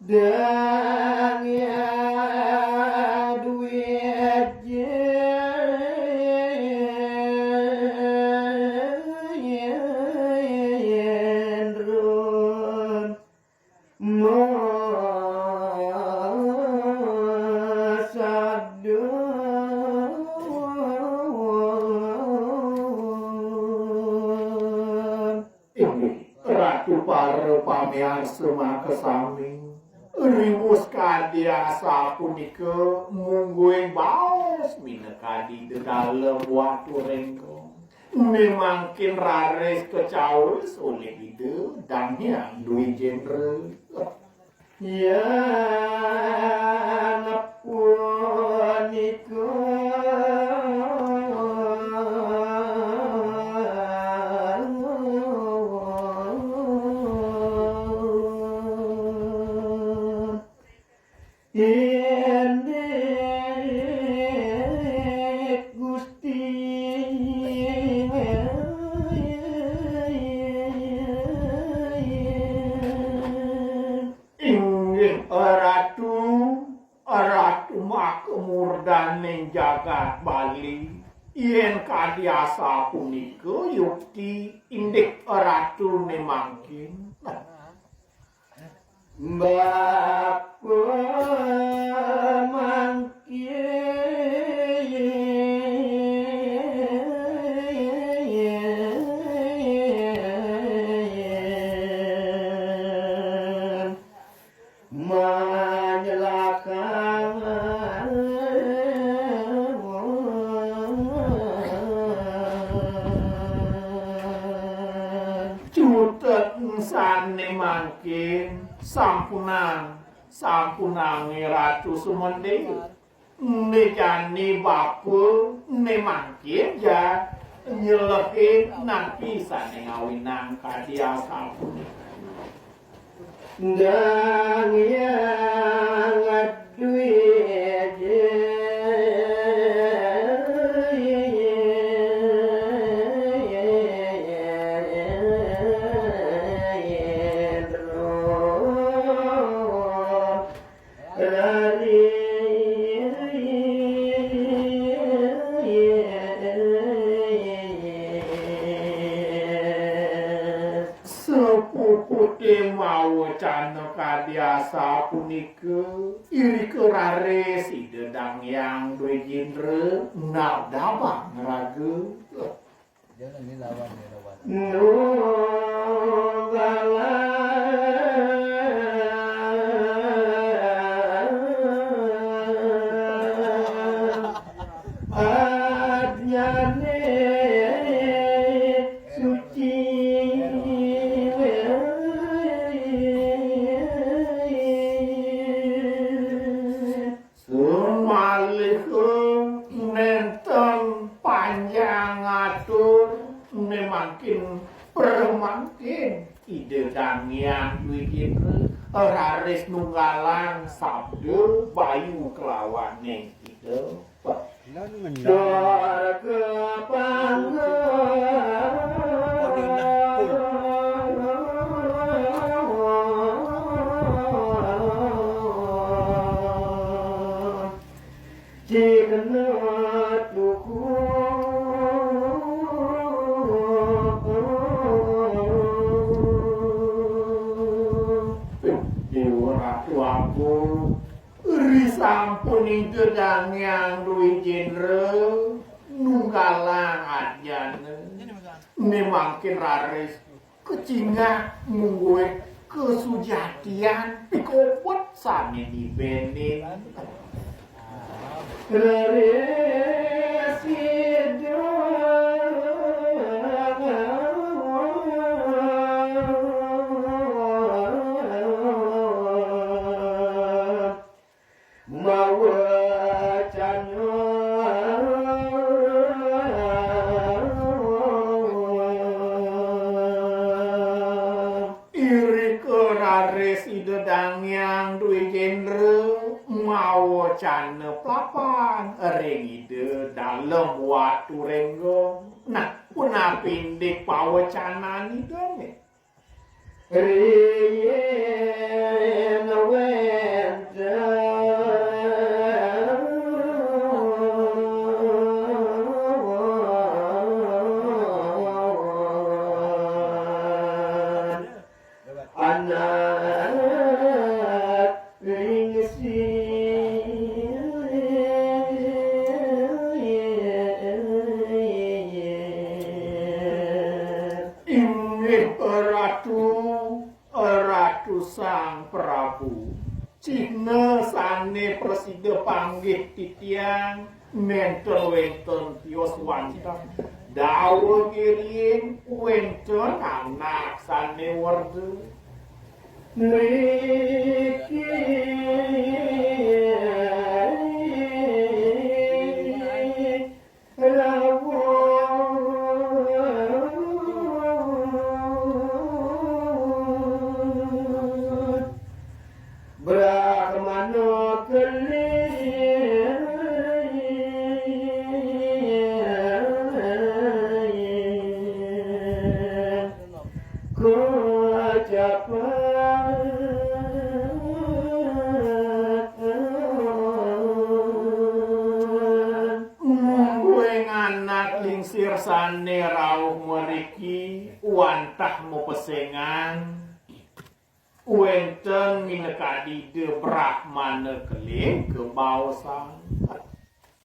Dan ya duit jendron masadon Ratu para pamean semaka sami rimus kadiasa punika mungguing baos minekadi di dalam waktu renggong memangkin rares kecaus oleh ide dan yang duit genre ya napunika Indek Gusti inggih ratu makmur daning jagat Bali yen kadiasa punika yukti indek ratu nemangkin Bapa mangkin menyelakan cutet sane mangkin sampunang ratu sumende nejani bapu ne mangkin ja nyelehin nang pisane ngawinang kadiasa punika dan yang duit Cana kadiasa punika iri kerare si dedang yang dua genre nak dabang raga Jangan ini lawan ya lawan. Permangkin ide dangian duikin raris nunggalang sabdo bayu kelawan neng ide dor kepanggul jikena tuku sampun itu dan yang duit genre nunggalang adjane memangkin raris kecinga mungguin kesujatian pikopot sami dibenin raris yang duwe genre mau cana papan ring ide dalam waktu renggong nah puna pindik pawacanan itu nih riyen Prabu Cina sane presida panggih titiang menten-wenten tios wantah dawa kirim wenten anak sane warga mriki Brahmana kelir anak lingsir sane rauh meriki wantah mo pesengan wenten minekadi de Brahmana keling ke bausan